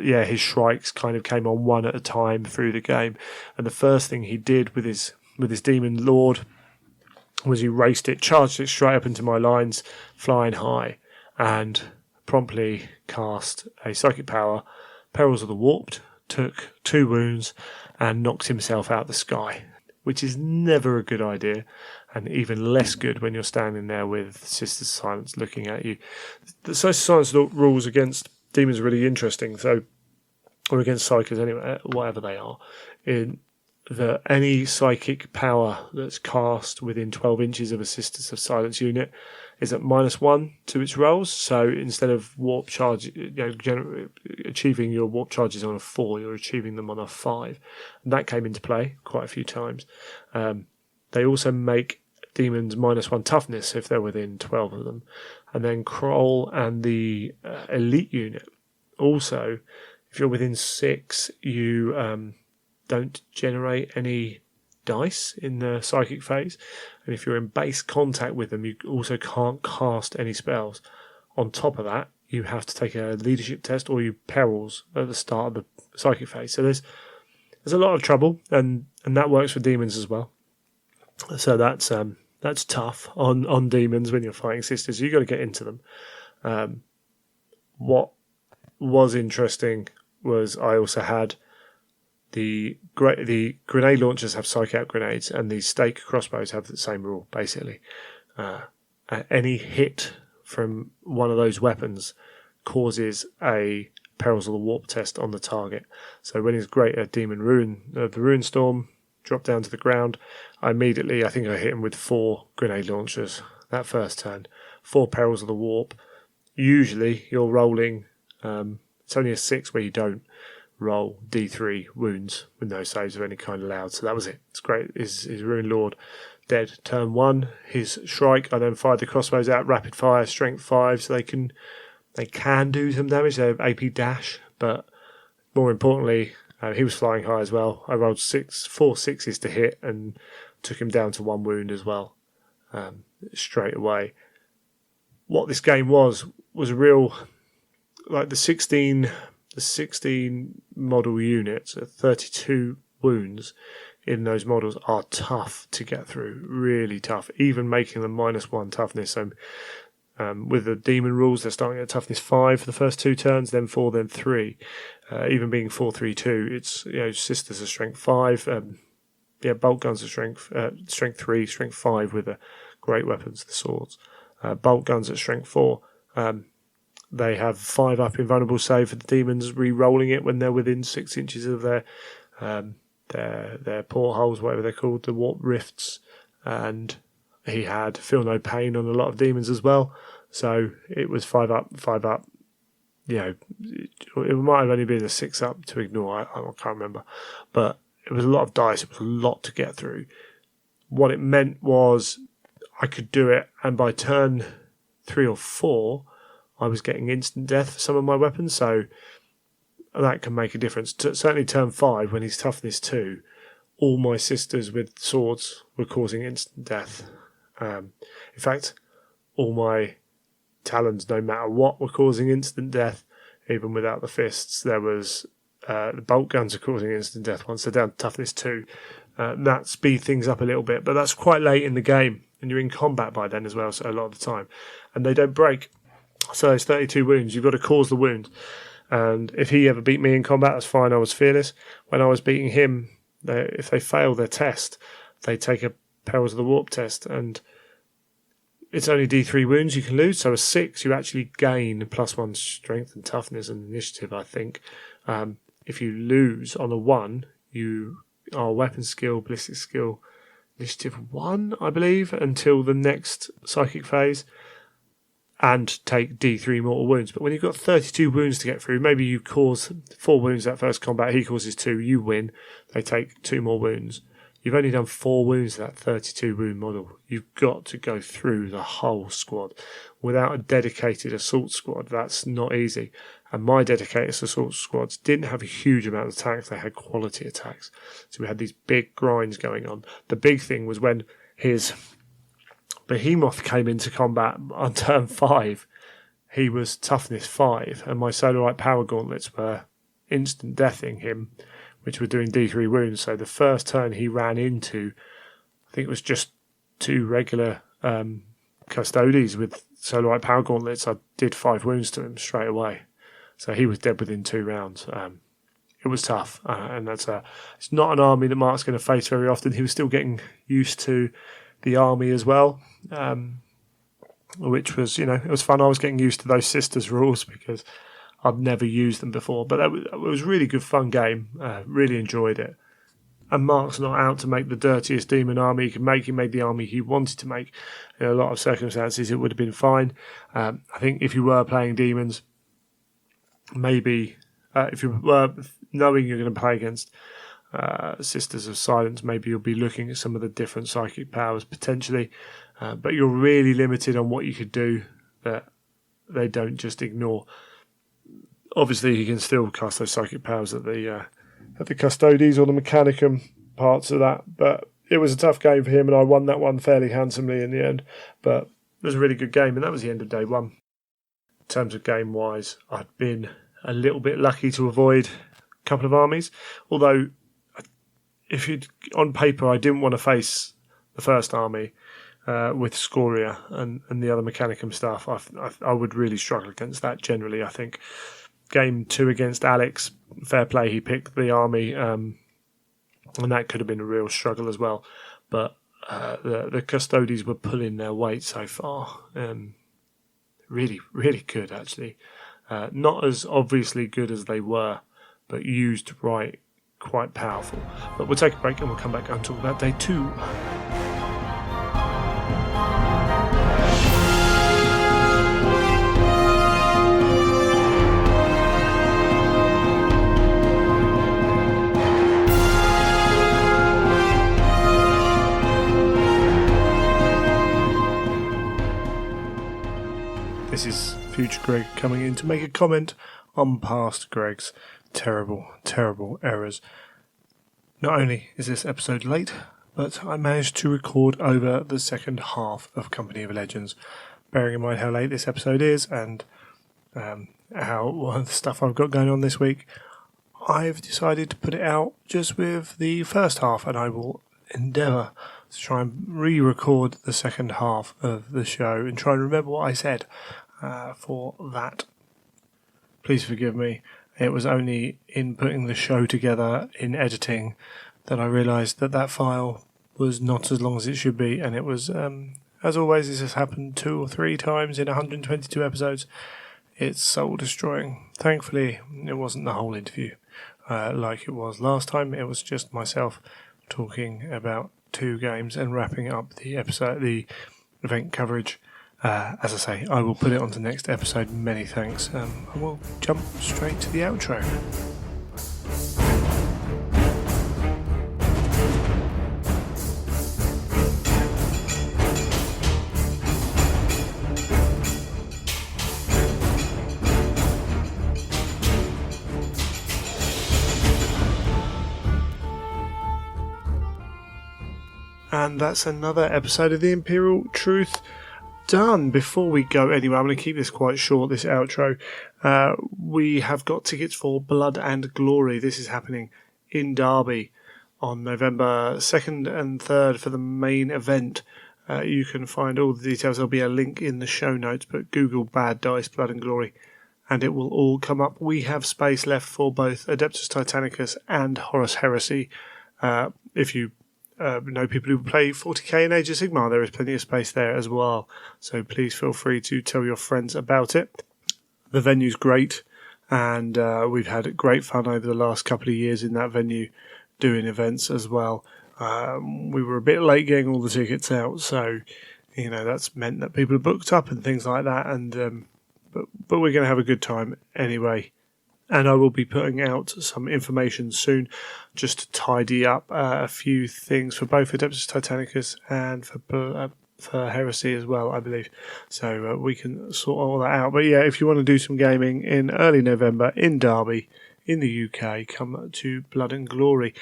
S1: his Shrikes kind of came on 1 at a time through the game. And the first thing he did with his Demon Lord was he raced it, charged it straight up into my lines, flying high, and promptly cast a Psychic Power, Perils of the Warped, took 2 wounds, and knocked himself out the sky, which is never a good idea, and even less good when you're standing there with Sisters of Silence looking at you. The Sisters of Silence rules against demons are really interesting, or against psychers anyway, whatever they are, in that any psychic power that's cast within 12 inches of a Sisters of Silence unit is at -1 to its rolls. So instead of warp charge, achieving your warp charges on a 4, you're achieving them on a 5. And that came into play quite a few times. They also make demons -1 toughness if they're within 12 of them. And then Kroll and the elite unit also, if you're within 6, you don't generate any dice in the psychic phase, and if you're in base contact with them, you also can't cast any spells. On top of that, you have to take a leadership test or you perils at the start of the psychic phase. So there's a lot of trouble, and that works for demons as well. So that's tough on demons when you're fighting sisters. You've got to get into them. What was interesting was I also had the grenade launchers have psych out grenades, and the stake crossbows have the same rule, basically. Any hit from one of those weapons causes a Perils of the Warp test on the target. So when his greater demon the Rune Storm dropped down to the ground, I think I hit him with 4 grenade launchers that first turn. 4 Perils of the Warp. Usually you're rolling, it's only a 6 where you don't roll D3 wounds with no saves of any kind allowed. So that was it. It's great. His Rune Lord dead turn 1. His Shrike, I then fired the crossbows out, rapid fire, strength 5, so they can do some damage. They're AP dash, but more importantly, he was flying high as well. I rolled 4 sixes to hit and took him down to 1 wound as well, straight away. What this game was a real, like the 16 model units, 32 wounds in those models are tough to get through, really tough, even making them -1 toughness. So with the demon rules, they're starting at toughness 5 for the first 2 turns, then 4, then 3. Even being 4-3-2, it's sisters are strength 5. Bolt guns are strength 3, strength 5 with the great weapons, the swords. Bolt guns at strength 4. They have 5 up invulnerable save for the demons, re-rolling it when they're within 6 inches of their portholes, whatever they're called, the warp rifts. And he had feel no pain on a lot of demons as well. So it was 5 up, 5 up. It might have only been a 6 up to ignore. I can't remember. But it was a lot of dice. It was a lot to get through. What it meant was I could do it, and by turn 3 or 4, I was getting instant death for some of my weapons, so that can make a difference. Certainly turn 5, when he's toughness 2, all my sisters with swords were causing instant death. In fact, all my talons, no matter what, were causing instant death, even without the fists. There was the bolt guns are causing instant death once they're down to toughness 2. That speed things up a little bit, but that's quite late in the game, and you're in combat by then as well, so a lot of the time. And they don't break. So it's 32 wounds. You've got to cause the wound. And if he ever beat me in combat, that's fine. I was fearless. When I was beating him, if they fail their test, they take a Perils of the Warp test. And it's only D3 wounds you can lose. So a 6, you actually gain +1 strength and toughness and initiative, I think. If you lose on a 1, you weapon skill, ballistic skill, initiative 1, I believe, until the next psychic phase, and take D3 mortal wounds. But when you've got 32 wounds to get through, maybe you cause 4 wounds that first combat, he causes 2, you win, they take 2 more wounds. You've only done 4 wounds to that 32 wound model. You've got to go through the whole squad. Without a dedicated assault squad, that's not easy. And my dedicated assault squads didn't have a huge amount of attacks, they had quality attacks. So we had these big grinds going on. The big thing was when his Behemoth came into combat on turn 5, he was toughness 5, and my Solarite Power Gauntlets were instant deathing him, which were doing D3 wounds. So the first turn he ran into, I think it was just 2 regular Custodes with Solarite Power Gauntlets. I did 5 wounds to him straight away. So he was dead within 2 rounds. It was tough, and it's not an army that Mark's going to face very often. He was still getting used to the army as well, which was, it was fun. I was getting used to those sisters rules because I'd never used them before. But it was a really good, fun game. Really enjoyed it. And Mark's not out to make the dirtiest demon army he could make. He made the army he wanted to make. In a lot of circumstances, it would have been fine. I think if you were playing demons, maybe if you were knowing you're going to play against Sisters of Silence, maybe you'll be looking at some of the different psychic powers potentially, but you're really limited on what you could do that they don't just ignore. Obviously, you can still cast those psychic powers at the Custodes or the Mechanicum parts of that, but it was a tough game for him, and I won that one fairly handsomely in the end. But it was a really good game, and that was the end of day 1. In terms of game-wise, I'd been a little bit lucky to avoid a couple of armies, although on paper I didn't want to face the first army with Scoria and the other Mechanicum stuff. I would really struggle against that generally. I think game 2 against Alex, fair play, he picked the army, and that could have been a real struggle as well. But the Custodes were pulling their weight so far. Really, really good actually. Not as obviously good as they were, but used right, quite powerful. But we'll take a break and we'll come back and talk about day 2. This is future Greg coming in to make a comment on past Greg's terrible, terrible errors. Not only is this episode late, but I managed to record over the second half of Company of Legends. Bearing in mind how late this episode is and the stuff I've got going on this week, I've decided to put it out just with the first half, and I will endeavour to try and re-record the second half of the show and try and remember what I said for that. Please forgive me. It was only in putting the show together in editing that I realised that file was not as long as it should be, and it was, as always, this has happened 2 or 3 times in 122 episodes. It's soul destroying. Thankfully, it wasn't the whole interview like it was last time. It was just myself talking about 2 games and wrapping up the event coverage. As I say, I will put it on to next episode. Many thanks. And we'll jump straight to the outro. And that's another episode of the Imperial Truth done. Before we go anywhere, I'm going to keep this quite short, this outro. We have got tickets for Blood and Glory. This is happening in Derby on November 2nd and 3rd for the main event. You can find all the details. There'll be a link in the show notes, but Google Bad Dice, Blood and Glory, and it will all come up. We have space left for both Adeptus Titanicus and Horus Heresy. If you know people who play 40k in Age of Sigmar, there is plenty of space there as well, so please feel free to tell your friends about it. The venue's great, and we've had great fun over the last couple of years in that venue, doing events as well. We were a bit late getting all the tickets out, so that's meant that people are booked up and things like that. And but we're going to have a good time anyway. And I will be putting out some information soon, just to tidy up a few things for both Adeptus Titanicus and for Heresy as well, I believe. So we can sort all that out. But yeah, if you want to do some gaming in early November in Derby, in the UK, come to Blood and Glory.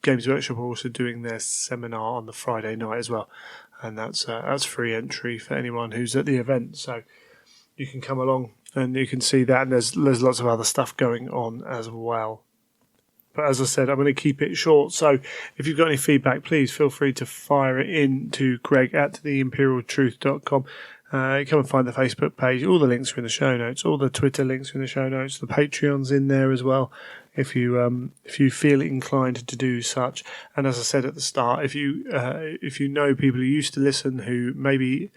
S1: Games Workshop are also doing their seminar on the Friday night as well, and that's free entry for anyone who's at the event. So you can come along and you can see that, and there's lots of other stuff going on as well. But as I said, I'm going to keep it short. So if you've got any feedback, please feel free to fire it in to greg@theimperialtruth.com. Come and find the Facebook page. All the links are in the show notes. All the Twitter links are in the show notes. The Patreon's in there as well, if you feel inclined to do such. And as I said at the start, if you know people who used to listen who maybe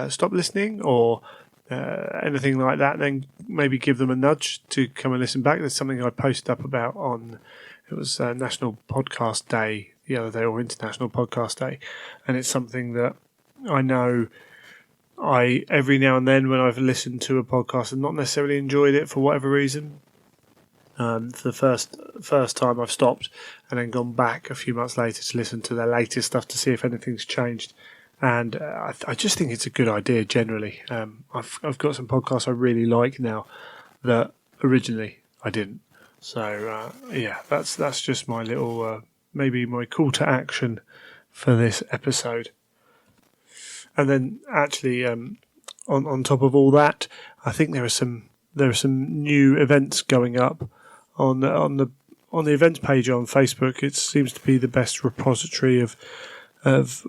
S1: stopped listening or anything like that, then maybe give them a nudge to come and listen back. There's something I posted up about on, it was National Podcast Day the other day, or International Podcast Day, and it's something that I know every now and then when I've listened to a podcast and not necessarily enjoyed it for whatever reason, for the first time I've stopped and then gone back a few months later to listen to their latest stuff to see if anything's changed. And I just think it's a good idea generally. I've got some podcasts I really like now that originally I didn't. So yeah, that's just my little maybe my call to action for this episode. And then actually on top of all that, I think there are some new events going up on the events page on Facebook. It seems to be the best repository of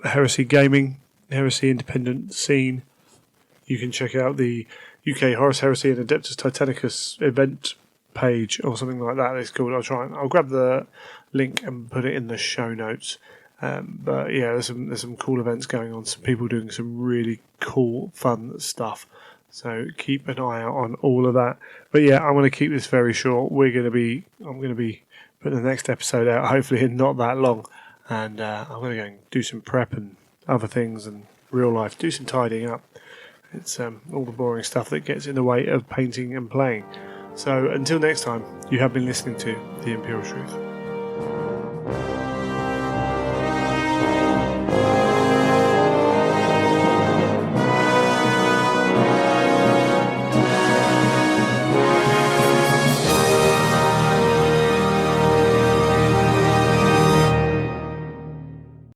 S1: Heresy gaming, Heresy independent scene. You can check out the UK Horus Heresy and Adeptus Titanicus event page or something like that. It's called. I'll grab the link and put it in the show notes. But yeah, there's some cool events going on. Some people doing some really cool, fun stuff. So keep an eye out on all of that. But yeah, I'm going to keep this very short. I'm going to be putting the next episode out hopefully in not that long. And I'm going to go and do some prep and other things and real life, do some tidying up. It's all the boring stuff that gets in the way of painting and playing. So until next time, you have been listening to The Imperial Truth.